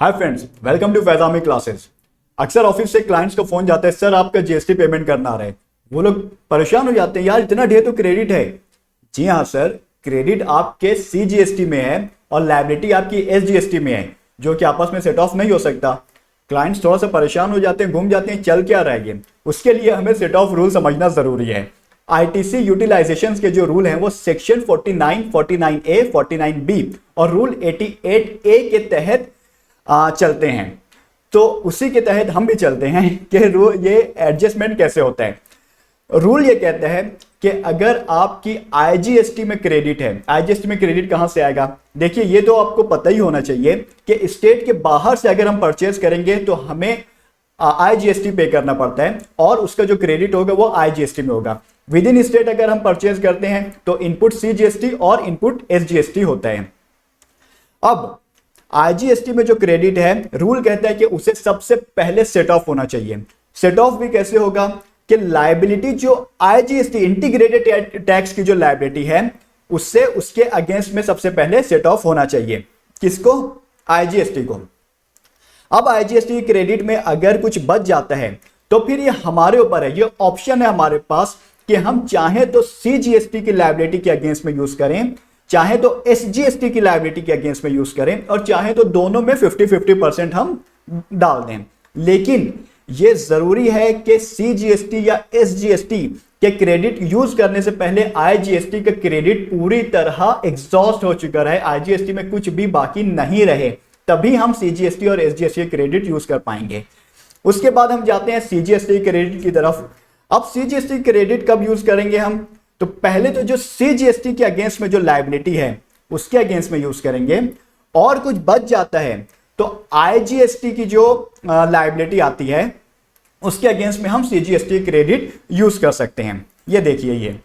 Hi friends, welcome to Faizami classes. अक्सर office से clients को फोन जाता है, सर आपका जीएसटी पेमेंट करना आ रहा है। वो लोग परेशान हो जाते हैं, यार इतना ढेर तो क्रेडिट है। जी हाँ सर, क्रेडिट आपके सीजीएसटी में है और लायबिलिटी आपकी एसजीएसटी में है, जो कि आपस में सेट ऑफ नहीं हो सकता। क्लाइंट्स थोड़ा सा परेशान हो जाते हैं, घूम जाते हैं, चल क्या रहा है ये। उसके लिए हमें सेट ऑफ रूल समझना जरूरी है। आईटीसी यूटिलाइजेशन के जो रूल हैं वो सेक्शन 49, 49A, 49B और रूल 88A के तहत चलते हैं। तो उसी के तहत हम भी चलते हैं कि ये एडजस्टमेंट कैसे होता है। रूल ये कहता है कि अगर आपकी आईजीएसटी में क्रेडिट है, आईजीएसटी में क्रेडिट कहां से आएगा? देखिए, ये तो आपको पता ही होना चाहिए कि स्टेट के बाहर से अगर हम परचेज करेंगे तो हमें आईजीएसटी पे करना पड़ता है और उसका जो क्रेडिट होगा वो आईजीएसटी में होगा। विद इन स्टेट अगर हम परचेज करते हैं तो इनपुट सीजीएसटी और इनपुट एसजीएसटी होता है। अब आईजीएसटी में जो क्रेडिट है, रूल कहता है कि उसे सबसे पहले सेट ऑफ होना चाहिए। सेट ऑफ भी कैसे होगा कि लायबिलिटी जो आईजीएसटी इंटीग्रेटेड टैक्स की जो लायबिलिटी है उससे उसके अगेंस्ट में सबसे पहले सेट ऑफ होना चाहिए। किसको? आईजीएसटी को। अब आईजीएसटी क्रेडिट में अगर कुछ बच जाता है तो फिर ये हमारे ऊपर है, ये ऑप्शन है हमारे पास कि हम चाहे तो सीजीएसटी की लायबिलिटी के अगेंस्ट में यूज करें, चाहे तो एसजीएसटी की लायबिलिटी के अगेंस्ट में यूज करें और चाहे तो दोनों में 50-50% हम डाल दें। लेकिन यह जरूरी है कि सीजीएसटी या एसजीएसटी के क्रेडिट यूज करने से पहले आईजीएसटी का क्रेडिट पूरी तरह एग्जॉस्ट हो चुका रहे, आईजीएसटी में कुछ भी बाकी नहीं रहे, तभी हम सीजीएसटी और एसजीएसटी क्रेडिट यूज कर पाएंगे। उसके बाद हम जाते हैं सीजीएसटी क्रेडिट की तरफ। अब सीजीएसटी क्रेडिट कब यूज करेंगे हम? तो पहले तो जो सीजीएसटी के अगेंस्ट में जो लायबिलिटी है उसके अगेंस्ट में यूज करेंगे, और कुछ बच जाता है तो आईजीएसटी की जो लायबिलिटी आती है उसके अगेंस्ट में हम सीजीएसटी क्रेडिट यूज कर सकते हैं। ये देखिए ये।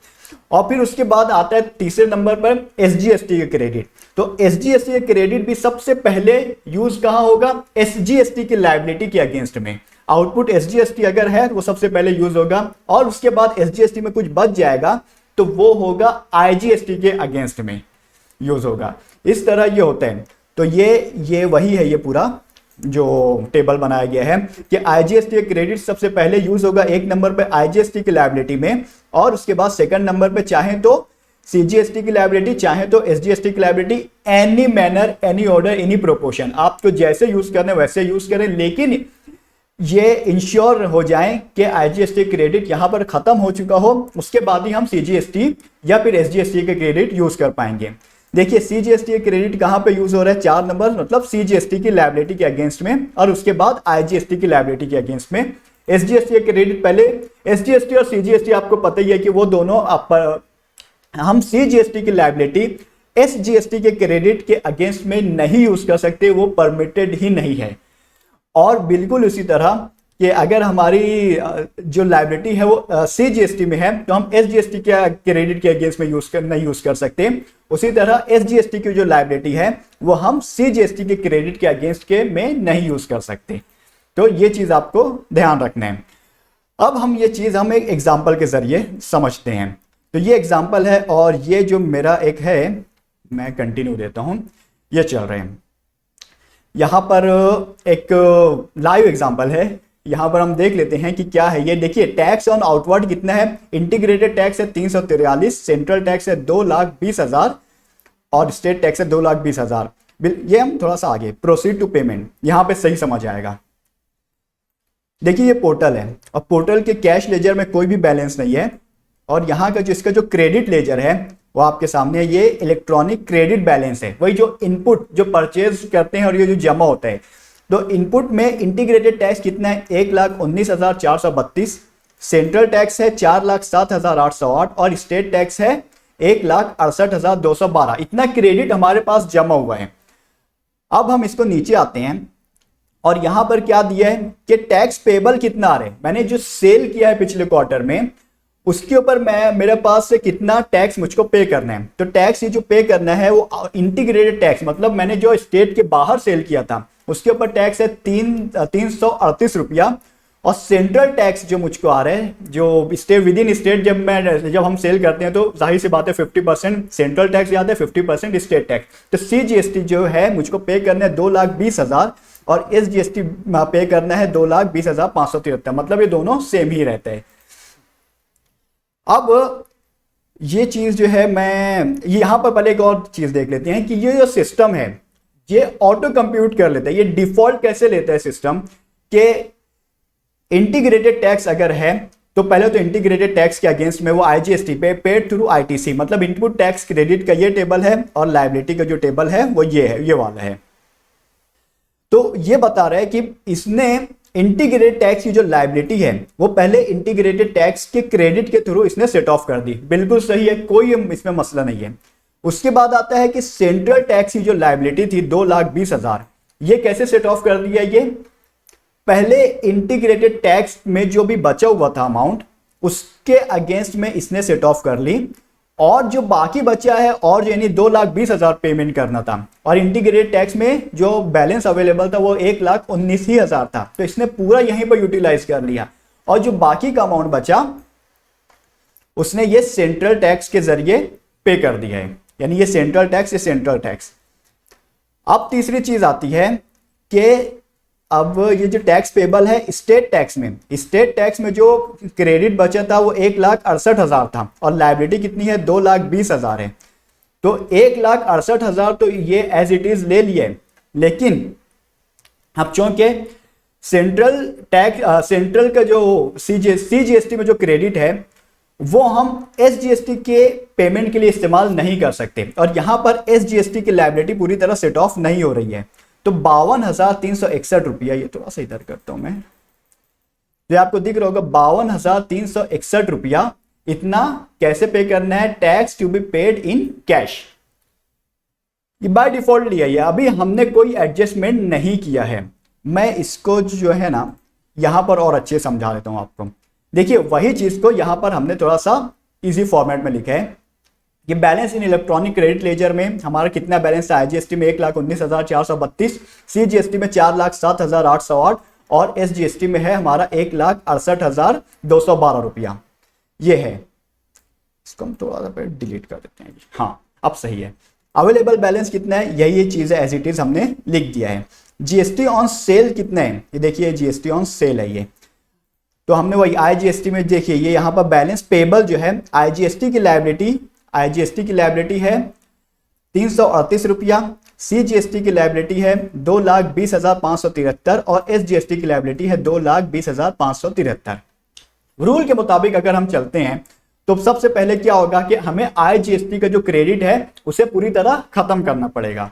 और फिर उसके बाद आता है तीसरे नंबर पर एसजीएसटी के क्रेडिट। तो एसजीएसटी के क्रेडिट भी सबसे पहले यूज कहां होगा? एसजीएसटी की लायबिलिटी के अगेंस्ट में। आउटपुट एसजीएसटी अगर है वो सबसे पहले यूज होगा और उसके बाद एसजीएसटी में कुछ बच जाएगा तो वो होगा आईजीएसटी के अगेंस्ट में यूज होगा। इस तरह ये होता है। तो ये वही है, ये पूरा जो टेबल बनाया गया है कि आईजीएसटी क्रेडिट सबसे पहले यूज होगा एक नंबर पे आईजीएसटी की लायबिलिटी में, और उसके बाद सेकंड नंबर पे चाहे तो सीजीएसटी की लायबिलिटी, चाहे तो एसजीएसटी की liability. Any manner, any order, any proportion, आपको जैसे यूज करना है वैसे यूज करें, लेकिन ये इंश्योर हो जाए कि आईजीएसटी क्रेडिट यहां पर खत्म हो चुका हो, उसके बाद ही हम सीजीएसटी या फिर एसजीएसटी के क्रेडिट यूज कर पाएंगे। देखिए सीजीएसटी क्रेडिट कहां पे यूज हो रहा है? 4 नंबर, मतलब सीजीएसटी की लायबिलिटी के अगेंस्ट में और उसके बाद आईजीएसटी की लायबिलिटी के अगेंस्ट में। एसजीएसटी क्रेडिट पहले, एसजीएसटी और सीजीएसटी आपको पता ही है कि वो दोनों हम सीजीएसटी की लायबिलिटी एसजीएसटी के क्रेडिट के अगेंस्ट में नहीं यूज कर सकते, वो परमिटेड ही नहीं है। और बिल्कुल उसी तरह कि अगर हमारी जो लायबिलिटी है वो सीजीएसटी में है तो हम एसजीएसटी के क्रेडिट के अगेंस्ट में नहीं यूज कर सकते। उसी तरह एसजीएसटी की जो लायबिलिटी है वो हम सीजीएसटी के क्रेडिट के अगेंस्ट के में नहीं यूज कर सकते। तो ये चीज आपको ध्यान रखना है। अब हम ये चीज हम एक एग्जाम्पल के जरिए समझते हैं। तो ये एग्जाम्पल है और ये जो मेरा एक है, मैं कंटिन्यू देता हूं, ये चल रहे हैं। यहां पर एक लाइव एग्जांपल है, यहां पर हम देख लेते हैं कि क्या है ये। देखिए टैक्स ऑन आउटवर्ड कितना है? इंटीग्रेटेड टैक्स है 343, सेंट्रल टैक्स है 2,20,000 और स्टेट टैक्स है 2,20,000। ये हम थोड़ा सा आगे प्रोसीड टू पेमेंट, यहां पे सही समझ आएगा। देखिए ये पोर्टल है और पोर्टल के कैश लेजर में कोई भी बैलेंस नहीं है, और यहाँ का इसका जो क्रेडिट लेजर है वो आपके सामने है। ये इलेक्ट्रॉनिक क्रेडिट बैलेंस है, वही जो इनपुट जो परचेज करते हैं और ये जो जमा होता है। तो इनपुट में इंटीग्रेटेड टैक्स कितना है? 1,19,432, सेंट्रल टैक्स है 4,07,808 और स्टेट टैक्स है 1,68,212। इतना क्रेडिट हमारे पास जमा हुआ है। अब हम इसको नीचे आते हैं और यहां पर क्या दिया है कि टैक्स पेबल कितना आ रहा है। मैंने जो सेल किया है पिछले क्वार्टर में उसके ऊपर मेरे पास से कितना टैक्स मुझको पे करना है। तो टैक्स ये जो पे करना है वो इंटीग्रेटेड टैक्स, मतलब मैंने जो स्टेट के बाहर सेल किया था उसके ऊपर टैक्स है 338 रुपया, और सेंट्रल टैक्स जो मुझको आ रहे हैं, जो स्टेट विद इन स्टेट जब हम सेल करते हैं तो जाहिर सी बात है 50% सेंट्रल टैक्स याद है, 50% स्टेट टैक्स। तो CGST जो है मुझको पे करना है 2,20,000 और SGST पे करना है 2,20,573, मतलब ये दोनों सेम ही रहते हैं। अब ये चीज जो है मैं यहां पर पहले एक और चीज देख लेते हैं कि ये जो सिस्टम है ये ऑटो कंप्यूट कर लेता है, ये डिफॉल्ट कैसे लेता है सिस्टम के इंटीग्रेटेड टैक्स अगर है तो पहले तो इंटीग्रेटेड टैक्स के अगेंस्ट में वो IGST पे पेड थ्रू ITC, मतलब इनपुट टैक्स क्रेडिट का ये टेबल है और लायबिलिटी का जो टेबल है वो ये है, ये वाला है। तो ये बता रहा है कि इसने इंटीग्रेटेड टैक्स की जो लायबिलिटी है वो पहले इंटीग्रेटेड टैक्स के क्रेडिट के थ्रू इसने सेट ऑफ कर दी, बिल्कुल सही है, कोई इसमें मसला नहीं है। उसके बाद आता है कि सेंट्रल टैक्स की जो लायबिलिटी थी 2,20,000, ये कैसे सेट ऑफ कर दिया, ये पहले इंटीग्रेटेड टैक्स में जो भी बचा हुआ था अमाउंट उसके अगेंस्ट में इसने सेट ऑफ कर ली, और जो बाकी बचा है और जो यानी 2,20,000 पेमेंट करना था, और इंटीग्रेटेड टैक्स में जो बैलेंस अवेलेबल था वो 1,19,000 था, तो इसने पूरा यहीं पर यूटिलाइज कर लिया, और जो बाकी का अमाउंट बचा उसने ये सेंट्रल टैक्स के जरिए पे कर दिया है, यानी ये सेंट्रल टैक्स, ये सेंट्रल टैक्स। अब तीसरी चीज आती है कि अब ये जो टैक्स पेबल है स्टेट टैक्स में, स्टेट टैक्स में जो क्रेडिट बचा था वो 1,68,000 था और लायबिलिटी कितनी है 2,20,000 है, तो 1,68,000 तो ये एज इट इज ले लिए, लेकिन अब चूंकि सेंट्रल टैक्स सेंट्रल का जो CGST में जो क्रेडिट है वो हम SGST के पेमेंट के लिए इस्तेमाल नहीं कर सकते, और यहां पर SGST की लायबिलिटी पूरी तरह सेट ऑफ नहीं हो रही है, तो 52,361 रुपया, ये थोड़ा सा इधर करता हूं मैं, जो आपको दिख रहा होगा 52,361 रुपया, इतना कैसे पे करना है, tax to be paid in cash, ये बाय डिफॉल्ट लिया है, अभी हमने कोई एडजस्टमेंट नहीं किया है। मैं इसको जो है ना यहां पर और अच्छे समझा देता हूं आपको। देखिए वही चीज को यहां पर हमने थोड़ा सा इजी फॉर्मेट में लिखा है, ये बैलेंस इन इलेक्ट्रॉनिक क्रेडिट लेजर में हमारा कितना बैलेंस है, IGST में 1,19,432, CGST में 4,07,808 और SGST में है हमारा 1,68,212 रुपया, ये है। इसको हम थोड़ा सा डिलीट कर देते हैं, हाँ अब सही है। अवेलेबल बैलेंस कितना है, यही चीज है, एज इट इज हमने लिख दिया है। GST ऑन सेल कितना है, ये देखिए GST ऑन सेल है ये, तो हमने वही IGST में देखिए ये यहाँ पर बैलेंस पेबल जो है IGST की लायबिलिटी है 338 रुपया, CGST की लायबिलिटी है 2,20,573 और SGST की लायबिलिटी है 2,20,573। रूल के मुताबिक अगर हम चलते हैं तो सबसे पहले क्या होगा कि हमें IGST का जो क्रेडिट है उसे पूरी तरह खत्म करना पड़ेगा।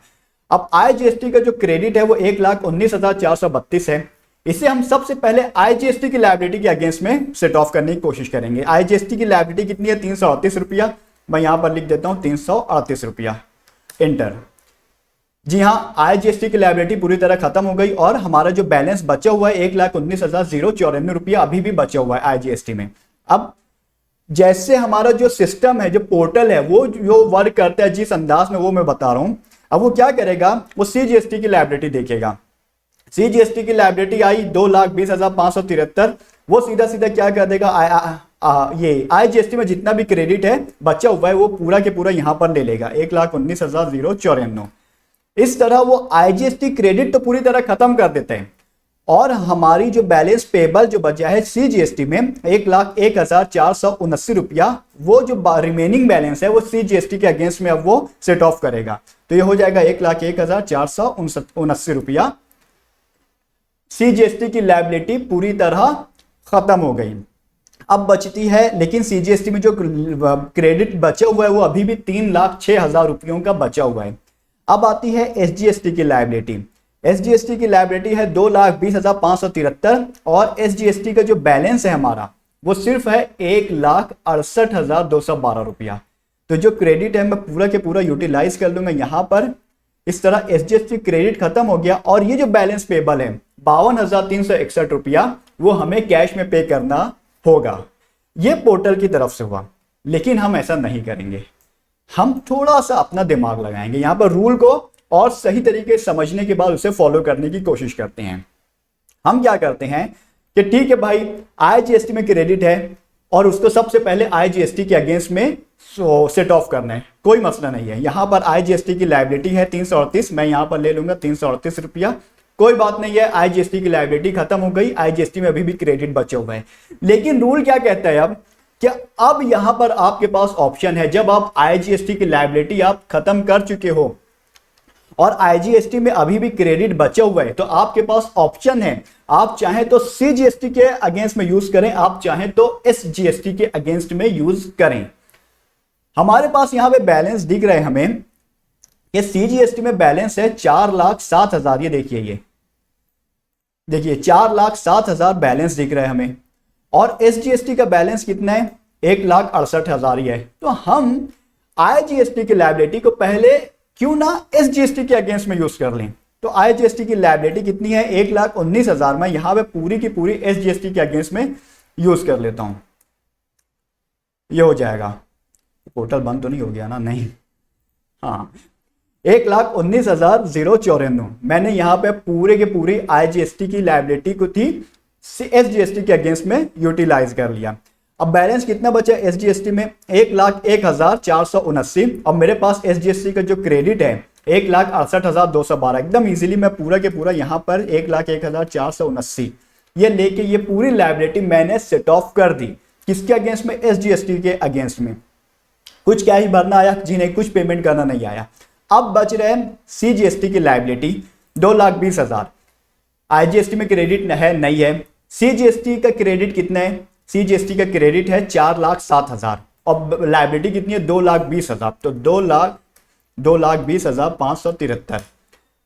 अब IGST का जो क्रेडिट है वो 1,19,432 है, इसे हम सबसे पहले IGST की लायबिलिटी के अगेंस्ट में सेट ऑफ करने की कोशिश करेंगे। IGST की लायबिलिटी कितनी है 338 रुपया, मैं यहां पर लिख देता हूं 338 रुपया, एंटर। जी हाँ, IGST की लायबिलिटी पूरी तरह खत्म हो गई और हमारा जो बैलेंस बचा हुआ है 1,19,094 रुपया अभी भी बचा हुआ है IGST में। अब जैसे हमारा जो सिस्टम है, जो पोर्टल है, वो जो वर्क करता है जिस अंदाज में, वो मैं बता रहा हूं। अब वो क्या करेगा, वो CGST की लायबिलिटी देखेगा। CGST की लायबिलिटी आई 2,20,573, वो सीधा सीधा क्या कर देगा, ये IGST में जितना भी क्रेडिट है बचा हुआ है वो पूरा के पूरा यहां पर ले लेगा 1,19,094। इस तरह वो IGST क्रेडिट तो पूरी तरह खत्म कर देते हैं, और हमारी जो बैलेंस पेबल जो बचा है CGST में 1,01,479 रुपया, वो जो रिमेनिंग बैलेंस है वो CGST के अगेंस्ट में अब वो सेट ऑफ करेगा, तो ये हो जाएगा 1,01,479 रुपया। CGST की लायबिलिटी पूरी तरह खत्म हो गई। अब बचती है, लेकिन CGST में जो क्रेडिट बचा हुआ है वो अभी भी 3,06,000 रुपयों का बचा हुआ है। अब आती है SGST की लायबिलिटी। SGST की लायबिलिटी है 2,20,573 और SGST का जो बैलेंस है हमारा वो सिर्फ है 1,68,212 रुपया। तो जो क्रेडिट है मैं पूरा के पूरा यूटिलाइज कर लूंगा यहां पर। इस तरह SGST क्रेडिट खत्म हो गया, और ये जो बैलेंस पेबल है 52,361 रुपया वो हमें कैश में पे करना होगा। ये पोर्टल की तरफ से हुआ, लेकिन हम ऐसा नहीं करेंगे, हम थोड़ा सा अपना दिमाग लगाएंगे यहां पर, रूल को और सही तरीके से समझने के बाद उसे फॉलो करने की कोशिश करते हैं। हम क्या करते हैं कि ठीक है भाई आईजीएसटी में क्रेडिट है और उसको सबसे पहले आईजीएसटी के अगेंस्ट में सेट ऑफ करना है, कोई मसला नहीं है। यहां पर आईजीएसटी की लायबिलिटी है 338, मैं यहां पर ले लूंगा 338 रुपया, कोई बात नहीं है। आईजीएसटी की लायबिलिटी खत्म हो गई, आईजीएसटी में अभी भी क्रेडिट बचे हुए हैं। लेकिन रूल क्या कहता है अब, क्या अब यहां पर आपके पास ऑप्शन है, जब आप आईजीएसटी की लायबिलिटी आप खत्म कर चुके हो और आईजीएसटी में अभी भी क्रेडिट बचे हुए हैं, तो आपके पास ऑप्शन है, आप चाहें तो सीजीएसटी के अगेंस्ट में यूज करें, आप चाहें तो एसजीएसटी के अगेंस्ट में यूज करें। हमारे पास यहां पे बैलेंस दिख रहे हैं हमें, ये सीजीएसटी में बैलेंस है 4,07,000, ये देखिए 4,07,000 बैलेंस दिख रहा है हमें, और एसजीएसटी का बैलेंस कितना है 1,68,000 ही है। तो हम आईजीएसटी की लायबिलिटी को पहले क्यों ना एसजीएसटी के अगेंस्ट में यूज कर लें। तो आईजीएसटी की लायबिलिटी कितनी है 1,19,000, मैं यहां पे पूरी की पूरी एसजीएसटी के अगेंस्ट में यूज कर लेता हूं, ये हो जाएगा। पोर्टल बंद तो नहीं हो गया ना, नहीं, हाँ 1,19,094 मैंने यहां पे पूरे के पूरी आईजीएसटी की लायबिलिटी को थी एसजीएसटी के अगेंस्ट में यूटिलाइज कर लिया। अब बैलेंस कितना बचा एसजीएसटी में 1,01,479, और मेरे पास एसजीएसटी का जो क्रेडिट है 1,68,212, एकदम इजीली मैं पूरा के पूरा यहां पर 1,01,479 ये लेके ये पूरी लायबिलिटी मैंने सेट ऑफ कर दी। किसके अगेंस्ट में, एसजीएसटी के अगेंस्ट में। कुछ क्या ही भरना आया जी, नहीं, कुछ पेमेंट करना नहीं आया। अब बच रहे हैं सीजीएसटी की लायबिलिटी 2,20,000, आईजीएसटी में क्रेडिट है नहीं है। सीजीएसटी का क्रेडिट कितना है, सीजीएसटी का क्रेडिट है 4,07,000 और लायबिलिटी कितनी है 2,20,000, तो 2,20,573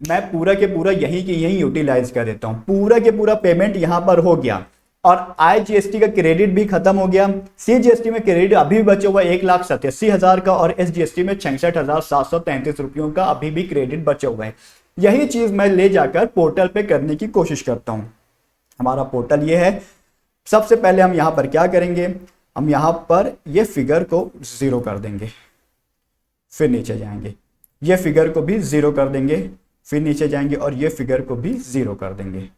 मैं पूरा के पूरा यहीं की यहीं यूटिलाइज कर देता हूं। पूरा के पूरा पेमेंट यहां पर हो गया और आईजीएसटी का क्रेडिट भी खत्म हो गया। सीजीएसटी में क्रेडिट अभी भी बचा हुआ 1,87,000 का और एसजीएसटी में 66,733 रुपयों का अभी भी क्रेडिट बचा हुआ है। यही चीज मैं ले जाकर पोर्टल पे करने की कोशिश करता हूं। हमारा पोर्टल ये है। सबसे पहले हम यहां पर क्या करेंगे, हम यहां पर ये फिगर को 0 कर देंगे, फिर नीचे जाएंगे, ये फिगर को भी 0 कर देंगे, फिर नीचे जाएंगे और ये फिगर को भी 0 कर देंगे।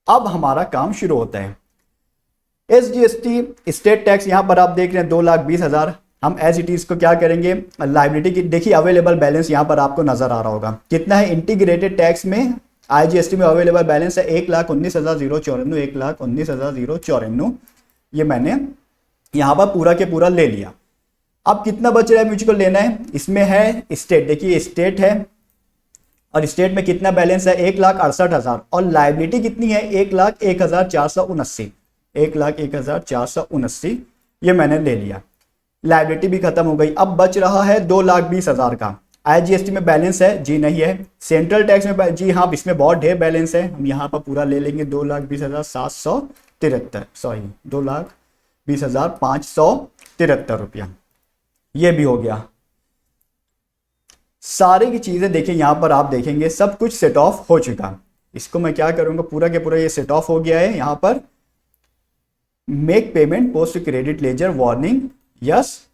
अब हमारा काम शुरू होता है। एसजीएसटी स्टेट टैक्स यहां पर आप देख रहे हैं 2,20,000, हम एज इट इज को क्या करेंगे, लायबिलिटी की देखिए अवेलेबल बैलेंस यहां पर आपको नजर आ रहा होगा कितना है। इंटीग्रेटेड टैक्स में आईजीएसटी में अवेलेबल बैलेंस है 1,19,094, 1,19,094, ये मैंने यहां पर पूरा के पूरा ले लिया। अब कितना बच रहा है मुझको लेना है, इसमें है स्टेट, देखिए स्टेट है और स्टेट में कितना बैलेंस है 1,68,000 और लायबिलिटी कितनी है 1,01,479, 1,01,479 ये मैंने ले लिया। लायबिलिटी भी खत्म हो गई। अब बच रहा है 2,20,000 का। आईजीएसटी में बैलेंस है जी, नहीं है। सेंट्रल टैक्स में जी हाँ, इसमें बहुत ढेर बैलेंस है, हम यहाँ पर पूरा ले लेंगे 2,20,773, सॉरी 2,20,573 रुपया, ये भी हो गया। सारी की चीजें देखिए यहां पर आप देखेंगे सब कुछ सेट ऑफ हो चुका। इसको मैं क्या करूंगा, पूरा के पूरा ये सेट ऑफ हो गया है। यहां पर make payment post credit ledger warning yes,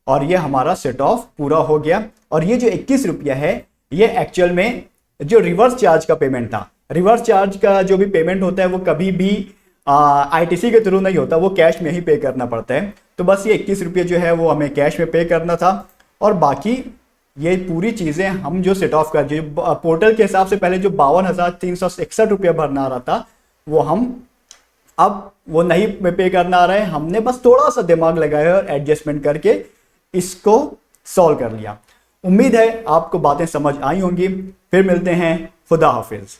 और ये हमारा सेट ऑफ पूरा हो गया। और ये जो 21 रुपया है ये एक्चुअल में जो रिवर्स चार्ज का पेमेंट था, रिवर्स चार्ज का जो भी पेमेंट होता है वो कभी भी आईटीसी के थ्रू नहीं होता, वो कैश में ही पे करना पड़ता है। तो बस ये 21 रुपये जो है वो हमें कैश में पे करना था और बाकी ये पूरी चीजें हम जो सेट ऑफ कर, जो पोर्टल के हिसाब से पहले जो 52,361 रुपया भरना आ रहा था वो हम अब वो नहीं पे करना आ रहा है। हमने बस थोड़ा सा दिमाग लगाया और एडजस्टमेंट करके इसको सॉल्व कर लिया। उम्मीद है आपको बातें समझ आई होंगी। फिर मिलते हैं, खुदा हाफिज।